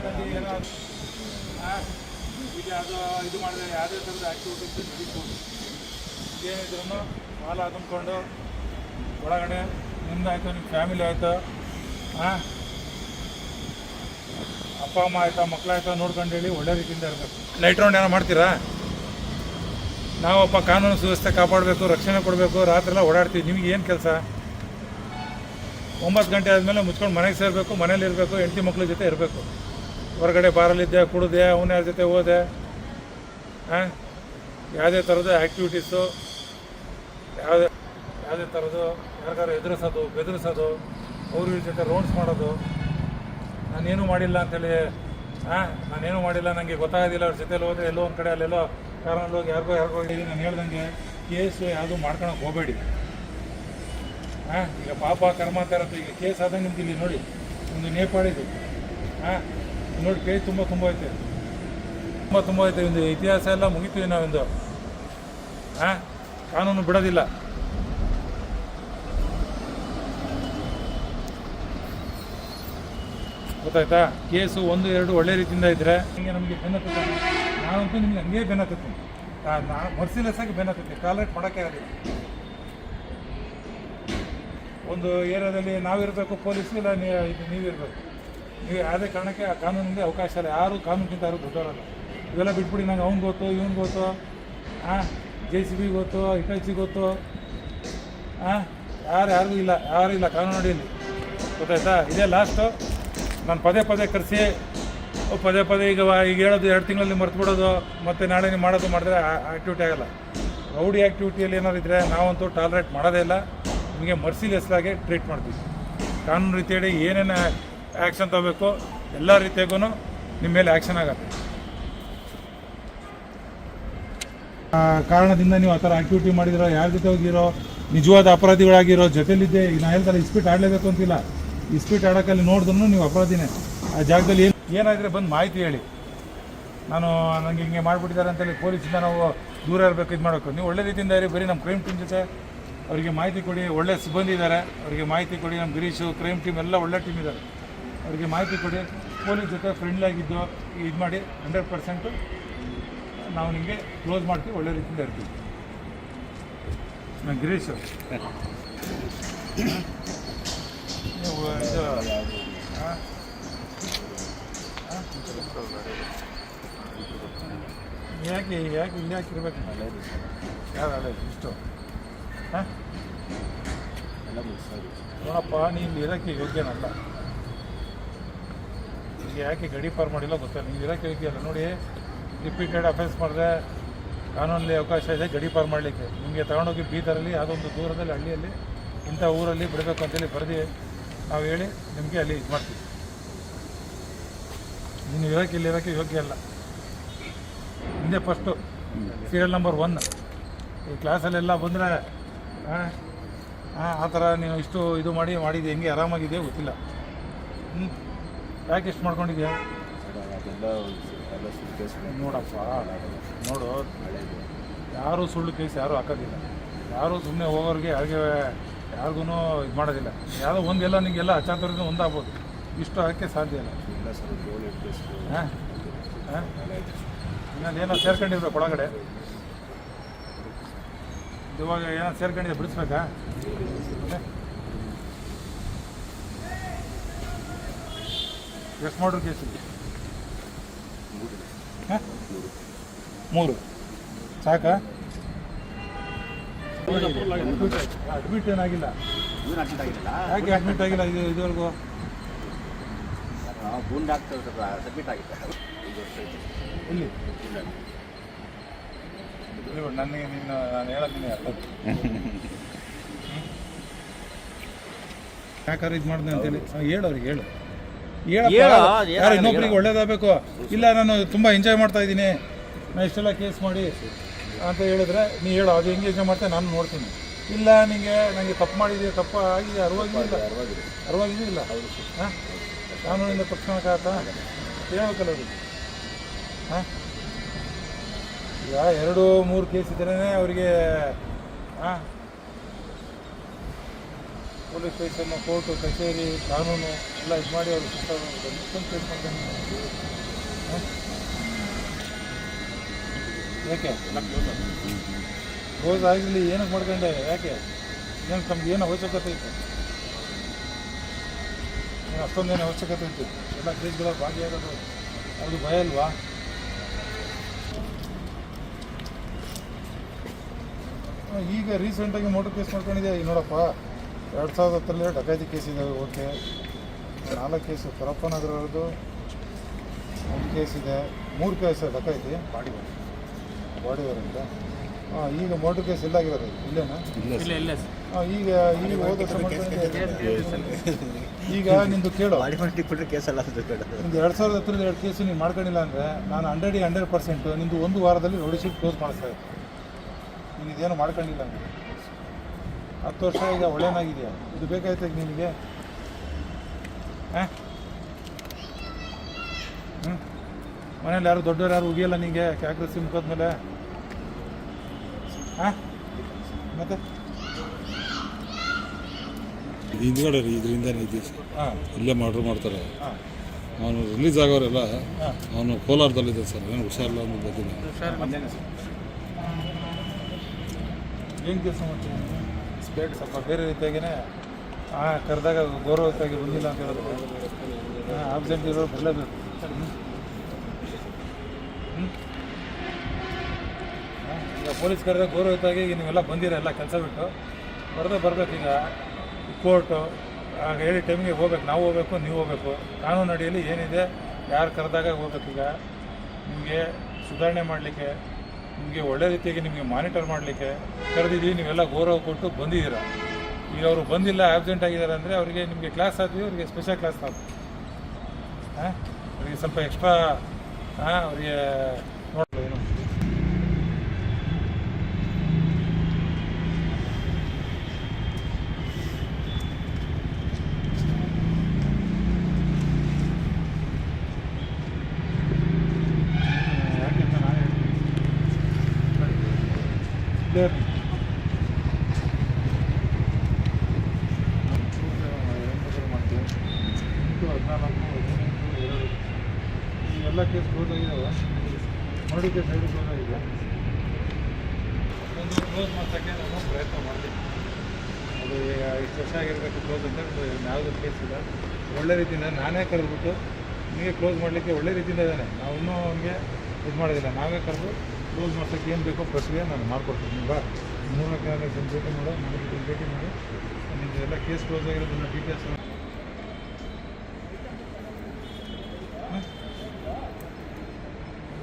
ನೋಡ್ಕೊಂಡು ಏನೋ ಈಗ ಅದು ಇದು ಮಾಡಿದ್ರೆ ಯಾವುದೇ ಥರದ ಆ್ಯಕ್ಟಿವಿಟೀಸ್ ನಡೀಬೋದು. ಏನಿದ್ರು ಮಾಲ ತುಂಬಿಕೊಂಡು ಒಳಗಡೆ ನಿಮ್ದಾಯ್ತು, ನಿಮ್ಮ ಫ್ಯಾಮಿಲಿ ಆಯಿತು, ಅಪ್ಪ ಅಮ್ಮ ಆಯಿತಾ, ಮಕ್ಕಳಾಯ್ತಾ ನೋಡ್ಕೊಂಡು ಹೇಳಿ ಒಳ್ಳೆ ರೀತಿಯಿಂದ ಇರಬೇಕು. ನೈಟ್ ರೌಂಡ್ ಏನೋ ಮಾಡ್ತೀರಾ? ನಾವಪ್ಪ ಕಾನೂನು ಸುವ್ಯವಸ್ಥೆ ಕಾಪಾಡಬೇಕು, ರಕ್ಷಣೆ ಕೊಡಬೇಕು, ರಾತ್ರಿ ಎಲ್ಲ ಓಡಾಡ್ತೀವಿ. ನಿಮಗೆ ಏನು ಕೆಲಸ? 9 ಗಂಟೆ ಆದಮೇಲೆ ಮುಚ್ಕೊಂಡು ಮನೆಗೆ ಸೇರಬೇಕು, ಮನೇಲಿ ಇರಬೇಕು, ಹೆಂಡತಿ ಮಕ್ಳ ಜೊತೆ ಇರಬೇಕು. ಹೊರಗಡೆ ಬಾರಲ್ಲಿದ್ದೆ, ಕುಡಿದೆ, ಅವನ ಯಾರ ಜೊತೆ ಹೋದೆ, ಯಾವುದೇ ಥರದ ಆ್ಯಕ್ಟಿವಿಟೀಸು, ಯಾವುದೇ ಥರದ್ದು ಯಾರಿಗಾರು ಎದುರಿಸೋದು, ಬೆದರಿಸೋದು, ಅವ್ರ ಜೊತೆ ರೌಂಡ್ಸ್ ಮಾಡೋದು, ನಾನೇನು ಮಾಡಿಲ್ಲ ಅಂತೇಳಿ, ನಾನೇನು ಮಾಡಿಲ್ಲ, ನನಗೆ ಗೊತ್ತಾಗೋದಿಲ್ಲ, ಅವ್ರ ಜೊತೆಲಿ ಹೋದರೆ ಎಲ್ಲೋ ಒಂದು ಕಡೆ ಅಲ್ಲೆಲ್ಲೋ ಕಾರಲ್ಲಿ ಹೋಗಿ ಯಾರಿಗೋ ಹೋಗಿ ನಾನು ಹೇಳ್ದಂಗೆ ಕೇಸು ಯಾವುದು ಮಾಡ್ಕೊಳಕ್ಕೆ ಹೋಗಬೇಡಿ. ಈಗ ಪಾಪ ಕರ್ಮ ಅಂತ ಇರುತ್ತೆ. ಈಗ ಕೇಸ್ ಆದಂಗೆ ನಿಂತಿಲ್ಲಿ ನೋಡಿ, ಒಂದು ನೇಪಾಳಿದು ನೋಡಿ, ಕೇಸ್ ತುಂಬ ಐತೆ, ತುಂಬ ಐತೆ. ಒಂದು ಇತಿಹಾಸ ಎಲ್ಲ ಮುಗಿತೀವಿ ನಾವೊಂದು. ಕಾನೂನು ಬಿಡೋದಿಲ್ಲ. ಗೊತ್ತಾಯ್ತಾ? ಕೇಸು 1, 2 ಒಳ್ಳೆ ರೀತಿಯಿಂದ ಇದ್ದರೆ ಹಿಂಗೆ ನಮಗೆ ಬೆನ್ನತ್ತೀನಿ. ನಾನಂತೂ ನಿಮಗೆ ಹಂಗೆ ಬೆನ್ನತ್ತೀನಿ, ನಾನು ಮರ್ಸಿಲೆಸ್ ಆಗಿ ಬೆನ್ನತ್ತೀನಿ, ಟಾಲರೇಟ್ ಮಾಡೋಕ್ಕೆ ಆಗೋದಿಲ್ಲ. ಒಂದು ಏರಿಯಾದಲ್ಲಿ ನಾವಿರಬೇಕು, ಪೊಲೀಸು ಇಲ್ಲ ನೀವಿರಬೇಕು. ನೀವು ಯಾವುದೇ ಕಾರಣಕ್ಕೆ ಆ ಕಾನೂನಿಗೆ ಅವಕಾಶ ಇಲ್ಲ. ಯಾರು ಕಾನೂನಿಗಿಂತ ಯಾರು ದೊಡ್ಡವರಲ್ಲ. ಇವೆಲ್ಲ ಬಿಟ್ಬಿಡಿ, ನಂಗೆ ಅವ್ನು ಗೊತ್ತು, ಇವ್ನು ಗೊತ್ತು, JCB ಗೊತ್ತು, ಇಟಾಚಿ ಗೊತ್ತು, ಯಾರಿಗೂ ಇಲ್ಲ, ಯಾರೂ ಇಲ್ಲ ಕಾನೂನು ಅಡಿಯಲ್ಲಿ. ಗೊತ್ತಾಯ್ತಾ? ಇದೇ ಲಾಸ್ಟು. ನಾನು ಪದೇ ಕರೆಸಿ ಪದೇ ಈಗ ಹೇಳೋದು 2 ತಿಂಗಳಲ್ಲಿ ಮರ್ತು ಬಿಡೋದು, ಮತ್ತು ನಾಳೆ ನೀವು ಮಾಡೋದು ಮಾಡಿದ್ರೆ ಆ್ಯಕ್ಟಿವಿಟಿ ಆಗೋಲ್ಲ. ರೌಡಿ ಆ್ಯಕ್ಟಿವಿಟಿಯಲ್ಲಿ ಏನಾದ್ರು ಇದ್ದರೆ ನಾವಂತೂ ಟಾಲರೇಟ್ ಮಾಡೋದೇ ಇಲ್ಲ. ನಿಮಗೆ ಮರ್ಸಿಲೆಸ್ಸಾಗಿ ಟ್ರೀಟ್ ಮಾಡ್ತೀವಿ. ಕಾನೂನು ರೀತಿಯಡಿ ಏನೇನು ಆ್ಯಕ್ಷನ್ ತಗೋಬೇಕು ಎಲ್ಲ ರೀತಿಯಾಗೂ ನಿಮ್ಮ ಮೇಲೆ ಆ್ಯಕ್ಷನ್ ಆಗುತ್ತೆ. ಕಾರಣದಿಂದ ನೀವು ಆ ಥರ ಆ್ಯಕ್ಟಿವಿಟಿ ಮಾಡಿದಿರೋ, ಯಾರ ಜೊತೆ ಹೋಗಿರೋ, ನಿಜವಾದ ಅಪರಾಧಿಗಳಾಗಿರೋ, ಜೊತೆಲಿದ್ದೆ. ಈಗ ನಾನು ಹೇಳ್ತಾರೆ ಇಸ್ಪೀಟ್ ಆಡಲೇಬೇಕು ಅಂತಿಲ್ಲ. ಇಸ್ಪೀಟ್ ಆಡೋಕ್ಕಲ್ಲಿ ನೋಡಿದ್ರು ನೀವು ಅಪರಾಧಿನೇ. ಆ ಜಾಗದಲ್ಲಿ ಏನಾದರೆ ಬಂದು ಮಾಹಿತಿ ಹೇಳಿ. ನನಗೆ ಹಿಂಗೆ ಮಾಡಿಬಿಟ್ಟಿದ್ದಾರೆ ಅಂತೇಳಿ ಪೊಲೀಸಿಂದ ನಾವು ದೂರ ಇರಬೇಕು, ಇದು ಮಾಡಬೇಕು. ನೀವು ಒಳ್ಳೆ ರೀತಿಯಿಂದ ಇರಿ. ಬರೀ ನಮ್ಮ ಕ್ರೈಮ್ ಟೀಮ್ ಜೊತೆ ಅವರಿಗೆ ಮಾಹಿತಿ ಕೊಡಿ. ಒಳ್ಳೆ ಸಿಬ್ಬಂದಿ ಇದ್ದಾರೆ, ಅವರಿಗೆ ಮಾಹಿತಿ ಕೊಡಿ. ನಮ್ಮ ಗಿರೀಶು, ಕ್ರೈಮ್ ಟೀಮ್ ಎಲ್ಲ ಒಳ್ಳೆ ಟೀಮ್ ಇದ್ದಾರೆ, ಅವರಿಗೆ ಮಾಹಿತಿ ಕೊಡಿ. ಪೊಲೀಸ್ ಜೊತೆ ಫ್ರೆಂಡ್ಲಿ ಆಗಿದ್ದು ಇದು ಮಾಡಿ 100% ನಾವು ನಿಮಗೆ ಕ್ಲೋಸ್ ಮಾಡ್ತೀವಿ. ಒಳ್ಳೆ ರೀತಿಯಿಂದ ಇರ್ತೀವಿ. ನಾನು ಗಿರೀಶು. ನೀವು ಇದು ಯಾಕೆ ಇಲ್ಲಿ ಹಾಕಿರ್ಬೇಕು? ಯಾರು ಅಲ್ಲ ಇಷ್ಟು ನೋಡಪ್ಪ, ನೀನು ಇರೋಕ್ಕೆ ಯೋಗ್ಯನಲ್ಲ. ಈಗ ಯಾಕೆ ಗಡಿ ಪಾರ್ ಮಾಡಿಲ್ಲ ಗೊತ್ತಿಲ್ಲ. ನೀವು ಇರೋಕ್ಕೆ ಯೋಗ್ಯ ಅಲ್ಲ. ನೋಡಿ, ರಿಪೀಟೆಡ್ ಅಫೆನ್ಸ್ ಮಾಡಿದ್ರೆ ಕಾನೂನಲ್ಲಿ ಅವಕಾಶ ಇದೆ ಗಡಿ ಪಾರ್ ಮಾಡಲಿಕ್ಕೆ. ನಿಮಗೆ ತಗೊಂಡೋಗಿ ಬೀದರಲ್ಲಿ ಯಾವುದೊಂದು ದೂರದಲ್ಲಿ ಹಳ್ಳಿಯಲ್ಲಿ ಇಂಥ ಊರಲ್ಲಿ ಬಿಡಬೇಕು ಅಂತೇಳಿ ಬರೆದು ನಾವು ಹೇಳಿ ನಿಮಗೆ ಅಲ್ಲಿ ಇದು ಮಾಡ್ತೀವಿ. ನೀನು ಇರೋಕ್ಕೆ ಯೋಗ್ಯ ಅಲ್ಲ. ಹಿಂದೆ ಫಸ್ಟು ಸೀರಿಯಲ್ ನಂಬರ್ 1 ಈ ಕ್ಲಾಸಲ್ಲೆಲ್ಲ ಬಂದರೆ ಆ ಥರ ನೀವು ಇಷ್ಟು ಇದು ಮಾಡಿದ್ದು ಹೆಂಗೆ ಆರಾಮಾಗಿದೆಯಾ ಗೊತ್ತಿಲ್ಲ. ಯಾಕೆ ಇಷ್ಟು ಮಾಡ್ಕೊಂಡಿದ್ಯಾ? ನೋಡಪ್ಪ, ನೋಡು, ಯಾರೂ ಸುಳ್ಳು ಕೇಸ್ ಯಾರೂ ಹಾಕೋದಿಲ್ಲ. ಯಾರೂ ಸುಮ್ಮನೆ ಹೋಗೋರಿಗೆ ಯಾರಿಗೂ ಇದು ಮಾಡೋದಿಲ್ಲ. ಯಾವುದೋ ಒಂದೆಲ್ಲ ನಿಮಗೆಲ್ಲ ಅಚಾತುರ್ಯದಿಂದ ಒಂದಾಗ್ಬೋದು. ಇಷ್ಟು ಹಾಕಕ್ಕೆ ಸಾಧ್ಯ ಇಲ್ಲ. ಇನ್ನೊಂದು ಏನೋ ಸೇರ್ಕೊಂಡಿರ್ಬೇಕು ಒಳಗಡೆ. ಇವಾಗ ಏನೋ ಸೇರ್ಕೊಂಡಿದ್ದೆ ಬಿಡಿಸ್ಬೇಕಾ? ಎಷ್ಟು ಮಾಡ್ರು ಕೇಸಿಗೆ? 3 ಸಾಕಾ? ಅಡ್ಮಿಟ್ ಏನಾಗಿಲ್ಲ. ಯಾಕೆ ಅಡ್ಮಿಟ್ ಆಗಿಲ್ಲ ಇದುವರೆಗೂ? ಇಲ್ಲಿ ನನಗೆ ನಾನು ಹೇಳೋದಿನಿ ಅರ್ಥ. ಯಾಕಾದ್ರೆ ಇದು ಮಾಡಿದೆ ಅಂತೇಳಿ ಹೇಳೋರಿಗೆ ಹೇಳು. ಯಾರು ಇನ್ನೊಬ್ರಿಗೆ ಒಳ್ಳೇದಾಗಬೇಕು. ಇಲ್ಲ ನಾನು ತುಂಬ ಎಂಜಾಯ್ ಮಾಡ್ತಾ ಇದ್ದೀನಿ, ನಾನು ಇಷ್ಟೆಲ್ಲ ಕೇಸ್ ಮಾಡಿ ಅಂತ ಹೇಳಿದ್ರೆ ನೀ ಹೇಳು, ಅದು ಹೆಂಗೆ ಎಂಜಾಯ್ ಮಾಡ್ತಾ ನಾನು ನೋಡ್ತೀನಿ. ಇಲ್ಲ ನನಗೆ ತಪ್ಪು ಮಾಡಿದೆ, ತಪ್ಪು ಆಗಿದೆ, ಅರಿವಾಗಿದೆಯೂ ಇಲ್ಲ. ಕಾನೂನಿಂದ ತಪ್ಪಿಸ್ಕೊಳಕ್ಕಾಗತ್ತಾ? ಹೇಳ್ಬೇಕಲ್ಲ ಅವ್ರಿಗೆ. ಈಗ 2-3 ಕೇಸ್ ಇದ್ರೇ ಅವರಿಗೆ ಪೊಲೀಸ್ ಸ್ಟೇಷನ್ನು, ಕೋರ್ಟು, ಕಚೇರಿ, ಕಾನೂನು ಎಲ್ಲ ಇದು ಮಾಡಿ ಅವರು ಇಷ್ಟೊಂದು ಕೇಸ್ ಮಾಡ್ಕೊಂಡು ಯಾಕೆ ಕ್ಲೋಸ್ ಆಗಿರಲಿ ಏನಕ್ಕೆ ಮಾಡ್ಕೊಂಡೆ ಯಾಕೆ ಏನು ತಮ್ಗೆ ಏನು ಅವಶ್ಯಕತೆ ಇತ್ತು ಏನು ಅಷ್ಟೊಂದೇನು ಅವಶ್ಯಕತೆ ಇತ್ತು ಎಲ್ಲ ಕೇಸ್ಗಳ ಭಾಗಿಯಾಗೋದು ಅದು ಭಯ ಅಲ್ವಾ ಈಗ ರೀಸೆಂಟಾಗಿ ಮೋಟರ್ ಕೇಸ್ ಮಾಡ್ಕೊಂಡಿದ್ದೆ ಈಗ ನೋಡಪ್ಪ 2010 ಡಕಾಯಿತಿ ಕೇಸ್ ಇದ್ದಾವೆ ಓಕೆ 4 ಕೇಸು ಕರಪ್ಪನಗರದ್ದು 1 ಕೇಸ್ ಇದೆ 3 ಕೇಸ್ ಡಕಾಯಿತಿ ಬಾಡಿ ಅಂತ ಈಗ ಮೋಟರ್ ಕೇಸ್ ಎಲ್ಲಾಗಿರೋದು ಇಲ್ಲೇನಾ ಈಗ ಹೋದ ಈಗ ನಿಂದು ಕೇಳು ನಿಂದು 2010 2 ಕೇಸು ನೀನು ಮಾಡ್ಕೊಂಡಿಲ್ಲ ಅಂದರೆ ನಾನು 100% ನಿಂದು 1 ವಾರದಲ್ಲಿ ರೋಡ್ ಶೀಟ್ ಕ್ಲೋಸ್ ಮಾಡಿಸ್ತಾ ಇದ್ದೆ ನೀನು ಇದೇನು ಮಾಡ್ಕೊಂಡಿಲ್ಲ ಅಂದರೆ 10 ವರ್ಷ ಈಗ ಒಳ್ಳೆಯನಾಗಿದೆಯಾ ಇದು ಬೇಕಾಯ್ತು ಈಗ ನಿನಗೆ ಹಾಂ ಮನೇಲಿ ಯಾರು ದೊಡ್ಡವ್ರು ಯಾರು ಉಗಿಯಲ್ಲ ನಿನಗೆ ಕ್ಯಾಕ್ರಸಿ ಮುಖದ ಮೇಲೆ ಹಾಂ ಮತ್ತೆ ಹಿಂದ್ಗಡೆ ರೀ ಇದರಿಂದನೇ ಇದೆ ಇಲ್ಲೇ ಮರ್ಡರ್ ಮಾಡ್ತಾರೆ ಅವನು ರಿಲೀಸ್ ಆಗೋರೆಲ್ಲ ಅವನು ಕೋಲಾರದಲ್ಲಿದೆ ಸರ್ ಏನು ಹುಷಾರಿಲ್ಲ ಅನ್ನೋ ಬಂದಿಲ್ಲ ಏನು ಕೆಲಸ ಮಾಡ್ತೀನಿ ಸ್ಪೇಟ್ ಸ್ವಲ್ಪ ಬೇರೆ ರೀತಿಯಾಗಿಯೇ ಕರೆದಾಗ ಗೌರವತ್ತಾಗಿ ಬಂದಿಲ್ಲ ಅಂತ ಹೇಳೋದು ಆಬ್ಸೆಂಟ್ ಇರೋರು ಬರಲೇಬೇಕು ಈಗ ಪೊಲೀಸ್ ಕರೆದಾಗ ಗೌರವತ್ತಾಗಿ ಈಗ ನೀವೆಲ್ಲ ಬಂದಿರ ಎಲ್ಲ ಕೆಲಸ ಬಿಟ್ಟು ಬರಬೇಕು ಈಗ ಕೋರ್ಟು ಆಗ ಹೇಳಿ ಟೈಮಿಗೆ ಹೋಗ್ಬೇಕು ನಾವು ಹೋಗ್ಬೇಕು ನೀವು ಹೋಗ್ಬೇಕು ಕಾನೂನು ಅಡಿಯಲ್ಲಿ ಏನಿದೆ ಯಾರು ಕರೆದಾಗ ಹೋಗ್ಬೇಕೀಗ ನಿಮಗೆ ಸುಧಾರಣೆ ಮಾಡಲಿಕ್ಕೆ ನಿಮಗೆ ಒಳ್ಳೆ ರೀತಿಯಾಗಿ ನಿಮಗೆ ಮಾನಿಟರ್ ಮಾಡಲಿಕ್ಕೆ ಕರೆದಿದ್ದೀವಿ ನೀವೆಲ್ಲ ಗೌರವ ಕೊಟ್ಟು ಬಂದಿದ್ದೀರ ಈಗ ಅವರು ಬಂದಿಲ್ಲ ಆಬ್ಸೆಂಟ್ ಆಗಿದ್ದಾರೆ ಅಂದರೆ ಅವರಿಗೆ ನಿಮಗೆ ಕ್ಲಾಸ್ ಆಗ್ತೀವಿ ಅವರಿಗೆ ಸ್ಪೆಷಲ್ ಕ್ಲಾಸ್ ಆಗ್ತೀವಿ ಅವರಿಗೆ ಸ್ವಲ್ಪ ಎಕ್ಸ್ಟ್ರಾ ಅವರಿಗೆ ನೋಡಲು ಏನು ಮಾಡ್ತೀವಿ ಎಲ್ಲ ಕೇಸ್ ಕ್ಲೋಸ್ ಆಗಿದ್ದಾವೆ ನೋಡಿ ಕೇಸ್ ಸೈಡ್ ಕ್ಲೋಸ್ ಆಗಿದೆ ಒಂದು ಕ್ಲೋಸ್ ಮಾಡ್ಸೋಕ್ಕೆ ನಾವು ಪ್ರಯತ್ನ ಮಾಡ್ತೀವಿ ಅದು ಇಷ್ಟು ವರ್ಷ ಆಗಿರಬೇಕು ಕ್ಲೋಸ್ ಅಂತ ಯಾವುದೂ ಕೇಸ್ ಇಲ್ಲ ಒಳ್ಳೆ ರೀತಿಯಿಂದ ನಾನೇ ಕರೆದ್ಬಿಟ್ಟು ನಿಮಗೆ ಕ್ಲೋಸ್ ಮಾಡಲಿಕ್ಕೆ ಒಳ್ಳೆ ರೀತಿಯಿಂದ ಇದ್ದಾನೆ ನಾವು ಇನ್ನೂ ಅವನಿಗೆ ಇದು ಮಾಡೋದಿಲ್ಲ ನಾವೇ ಕರೆದು ಕ್ಲೋಸ್ ಮಾಡ್ಸೋಕ್ಕೆ ಏನು ಬೇಕೋ ಪ್ರಕ್ರಿಯೆ ನಾನು ಮಾಡಿಕೊಡ್ತೀನಿ ಬಾ 3 ಭೇಟಿ ಮಾಡೋ ಭೇಟಿ ಮಾಡಿ ನಿಮಗೆ ಎಲ್ಲ ಕೇಸ್ ಕ್ಲೋಸ್ ಆಗಿರೋದನ್ನ ಡೀಟೇಲ್ಸ್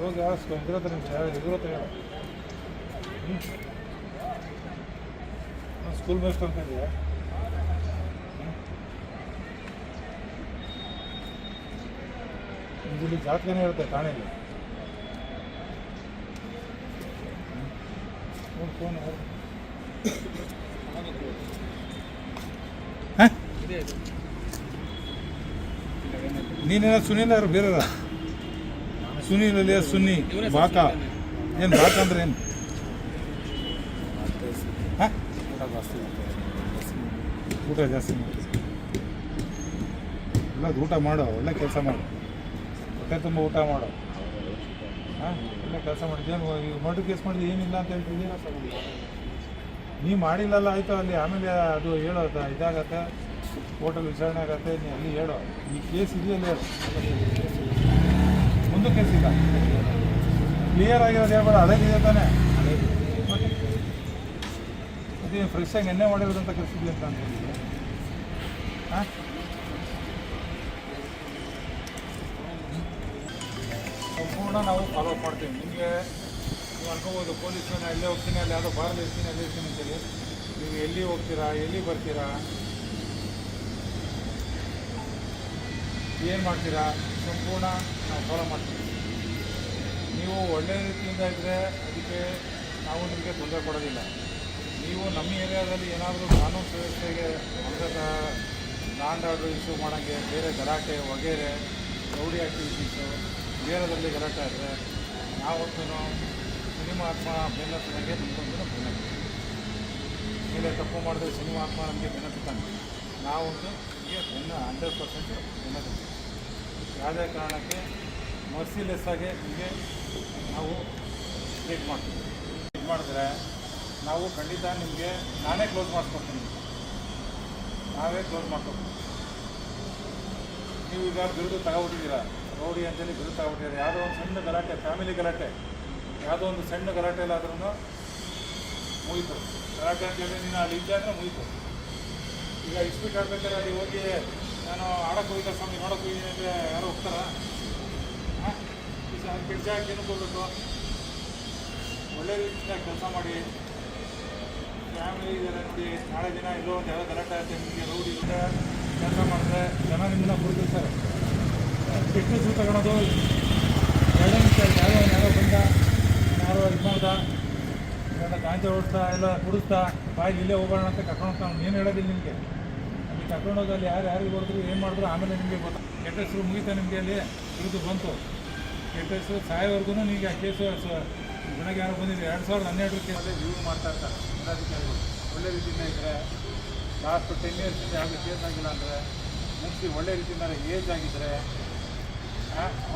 ಹೋಗಿ ಇದಿರತ್ತ ನಿಮಿಷ ಇದಿರತ್ತ ಹೇಳ ಸ್ಕೂಲ್ ಮೇಸ್ಟ್ ಅಂತ ಇದೆಯಾ ಇಲ್ಲಿ ಜಾತ್ರೆನೇ ಇರುತ್ತೆ ಠಾಣೆಯಲ್ಲಿ ಫೋನ್ ನೀನೇನ ಸುನಿಲ್ ಯಾರು ಬೇರೆರ ಸುನಿಲಲ್ಲಿ ಸುನ್ನಿ ಬಾಕ ಏನು ಬಾಕ ಅಂದ್ರೆ ಏನು ಊಟ ಜಾಸ್ತಿ ಮಾಡಿ ಎಲ್ಲ ಊಟ ಮಾಡೋ ಒಳ್ಳೆ ಕೆಲಸ ಮಾಡು ಹೊಟ್ಟೆ ತುಂಬ ಊಟ ಮಾಡೋ ಒಳ್ಳೆ ಕೆಲಸ ಮಾಡಿದ್ದೇನು ಈಗ ಮರ್ಡರ್ ಕೇಸ್ ಮಾಡಿದ್ದು ಏನಿಲ್ಲ ಅಂತ ಹೇಳ್ತಿದ್ದೀರಾ ನೀವು ಮಾಡಿಲ್ಲಲ್ಲ ಆಯಿತು ಅಲ್ಲಿ ಆಮೇಲೆ ಅದು ಹೇಳೋದು ಇದಾಗತ್ತೆ ಕೋರ್ಟಲ್ಲಿ ವಿಚಾರಣೆ ಆಗತ್ತೆ ನೀ ಅಲ್ಲಿ ಹೇಳೋ ಈ ಕೇಸ್ ಇದೆಯಲ್ಲ ಹೇಳು ಮುಂದೆ ಕೇಸ್ ಇಲ್ಲ ಕ್ಲಿಯರ್ ಆಗಿರೋದು ಹೇಳ್ಬೇಡ ಹಳೇದಿದೆ ತಾನೆ ಅದೇ ಫ್ರೆಶ್ ಆಗಿ ಎಣ್ಣೆ ಮಾಡಿರೋದಂತ ಕೆಲಸ ಇದೆಯಾ ಅಂತ ಅಂದ್ಕೊಂಡಿದ್ದೆ ಹಾಂ ಸಂಪೂರ್ಣ ನಾವು ಫಾಲೋ ಅಪ್ ಮಾಡ್ತೀವಿ ನಿಮಗೆ ನೀವು ಅನ್ಕೋಬೋದು ಪೊಲೀಸ್ ನಾನು ಎಲ್ಲೇ ಹೋಗ್ತೀನಿ ಅಲ್ಲಿ ಯಾವುದೋ ಬಾರಲ್ಲಿ ಇರ್ತೀನಿ ಅಲ್ಲಿ ಇರ್ತೀನಿ ಅಂತೇಳಿ ನೀವು ಎಲ್ಲಿ ಹೋಗ್ತೀರಾ ಎಲ್ಲಿ ಬರ್ತೀರಾ ಏನು ಮಾಡ್ತೀರಾ ಸಂಪೂರ್ಣ ನಾವು ಫಾಲೋ ಮಾಡ್ತೀವಿ ನೀವು ಒಳ್ಳೆಯ ರೀತಿಯಿಂದ ಇದ್ದರೆ ಅದಕ್ಕೆ ನಾವು ನಿಮಗೆ ತೊಂದರೆ ಕೊಡೋದಿಲ್ಲ ನೀವು ನಮ್ಮ ಏರಿಯಾದಲ್ಲಿ ಏನಾದರೂ ಕಾನೂನು ಸುವ್ಯವಸ್ಥೆಗೆ ಅಂಗದ ಲ್ಯಾಂಡ್ ಆರ್ಡರ್ ಇಶ್ಯೂ ಮಾಡೋಂಗೆ ಬೇರೆ ಗಲಾಟೆ ವಗೇರೆ ರೌಡಿ ಆ್ಯಕ್ಟಿವಿಟೀಸು ಬೇರೆದಲ್ಲಿ ಗಲಾಟೆ ಆದರೆ ನಾವೊಂದು ಸಿನಿಮಾ ಆತ್ಮ ಬೆನ್ನತ್ತಿದಂಗೆ ನಿಮಗೊಂದು ಬೆನ್ನತ್ತಿ ಮೇಲೆ ತಪ್ಪು ಮಾಡಿದ್ರೆ ಸಿನಿಮಾ ಆತ್ಮ ನಮಗೆ ಬೆನ್ನತ್ತಾನೆ ನಾವಂತೂ ನಿಮಗೆ 100% ಬೆಂಬಲಿಸ್ತೀವಿ. ಯಾವುದೇ ಕಾರಣಕ್ಕೆ ಮರ್ಸಿಲೆಸ್ ಆಗಿ ನಿಮಗೆ ನಾವು ಟ್ರೀಟ್ ಮಾಡ್ತೀವಿ. ಇದು ಮಾಡಿದ್ರೆ ನಾವು ಖಂಡಿತ ನಿಮಗೆ ನಾನೇ ಕ್ಲೋಸ್ ಮಾಡಿಸ್ಕೊಡ್ತೀನಿ, ನಾವೇ ಕ್ಲೋಸ್ ಮಾಡ್ಕೊಡ್ತೀವಿ. ನೀವು ಈಗ ಬಿರುದು ತಗೊಬಿಟ್ಟಿದ್ದೀರಾ, ರೌಡಿ ಅಂತೇಳಿ ಬಿರುದು ತಗೊಬಿಟ್ಟಿದ್ದೀರಾ. ಯಾವುದೋ ಒಂದು ಸಣ್ಣ ಗಲಾಟೆ, ಫ್ಯಾಮಿಲಿ ಗಲಾಟೆ, ಯಾವುದೋ ಒಂದು ಸಣ್ಣ ಗಲಾಟೆ ಎಲ್ಲಾದ್ರೂ ಮುಗೀತು. ಗಲಾಟೆ ಅಂತೇಳಿ ನೀನು ಅಲ್ಲಿ ಇದ್ದೆ ಅಂದರೆ ಮುಗೀತು. ಈಗ ಇಸ್ಪೀಟ್ ಆಡ್ಬೇಕಾದ್ರೆ ಅಲ್ಲಿ ಹೋಗಿ ನಾನು ಆಡೋಕ್ಕೆ ಹೋಗಿದ್ದ ಸ್ವಾಮಿ ನೋಡೋಕೆ ಹೋಗಿದ್ದೀನಿ ಅಂದರೆ ಯಾರು ಹೋಗ್ತಾರಾ? ಹಾಂ, ಕೆಟ್ಟ ಜಾಗಕ್ಕೆ ಏನಕ್ಕೆ ಹೋಗ್ಬೇಕು? ಒಳ್ಳೆ ರೀತಿಯಿಂದ ಕೆಲಸ ಮಾಡಿ, ಫ್ಯಾಮಿಲಿ ಇದೆಲ್ಲ ನೋಡಿ. ನಾಳೆ ದಿನ ಎಲ್ಲೋ ಒಂದು ಯಾವುದೋ ಗಲಾಟೆ ಆಗುತ್ತೆ, ನಿಮಗೆ ರೌಡಿ ಕೆಲಸ ಮಾಡಿದ್ರೆ ಜನ ನಿಮ್ಮನ್ನ ಗುರುತಿಸ್ತಾರೆ. ಕೆಟ್ಟ ಹೆಸರು ತಗೊಳೋದು ಎರಡೇ ನಿಮಿಷ. ಯಾರೋ ಬಂದ, ಯಾರೋ ಇದು ಮಾಡ್ದ, ಎಲ್ಲ ಗಾಂಜಾ ಓಡಿಸ್ತಾ ಎಲ್ಲ ಕುಡಿಸ್ತಾ ಬಾಯಿಗೆ ಇಲ್ಲೇ ಹೋಗೋಣ ಅಂತ ಕರ್ಕೊಂಡು ಹೋಗ್ತಾನೆ. ಏನು ಹೇಳೋದಿಲ್ಲ ನಿಮಗೆ. ಅಲ್ಲಿ ಕರ್ಕೊಂಡೋಗಿ ಅಲ್ಲಿ ಯಾರಿಗೆ ಹೊಡೆದ್ರು ಏನು ಮಾಡಿದ್ರು ಆಮೇಲೆ ನಿಮಗೆ ಗೊತ್ತಾ. ಕೆಟ್ಟ ಹೆಸರು ಮುಗಿತಾ ನಿಮಗೆ, ಅಲ್ಲಿ ಇದು ಬಂತು. ಕೆಟ್ಟ ಹೆಸರು ಸಾಯೋವರೆಗೂ ನಿಮಗೆ ಆ ಕೇಸು ಗುಣಗೆ ಯಾರು ಬಂದಿದೆ 2012 ಅಲ್ಲೇ ರಿವ್ಯೂ ಮಾಡ್ತಾ ಇರ್ತಾರೆ ಜಿಲ್ಲಾಧಿಕಾರಿಗಳು. ಒಳ್ಳೆ ರೀತಿಯಿಂದ ಇದ್ದರೆ ಲಾಸ್ಟ್ 10 ಇಯರ್ಸಿಂದ ಯಾವುದೇ ಕೇಸ್ ಆಗಿಲ್ಲ ಅಂದರೆ ಮುಗಿಸಿ ಒಳ್ಳೆ ರೀತಿಯಿಂದ ಏಜ್ ಆಗಿದ್ದರೆ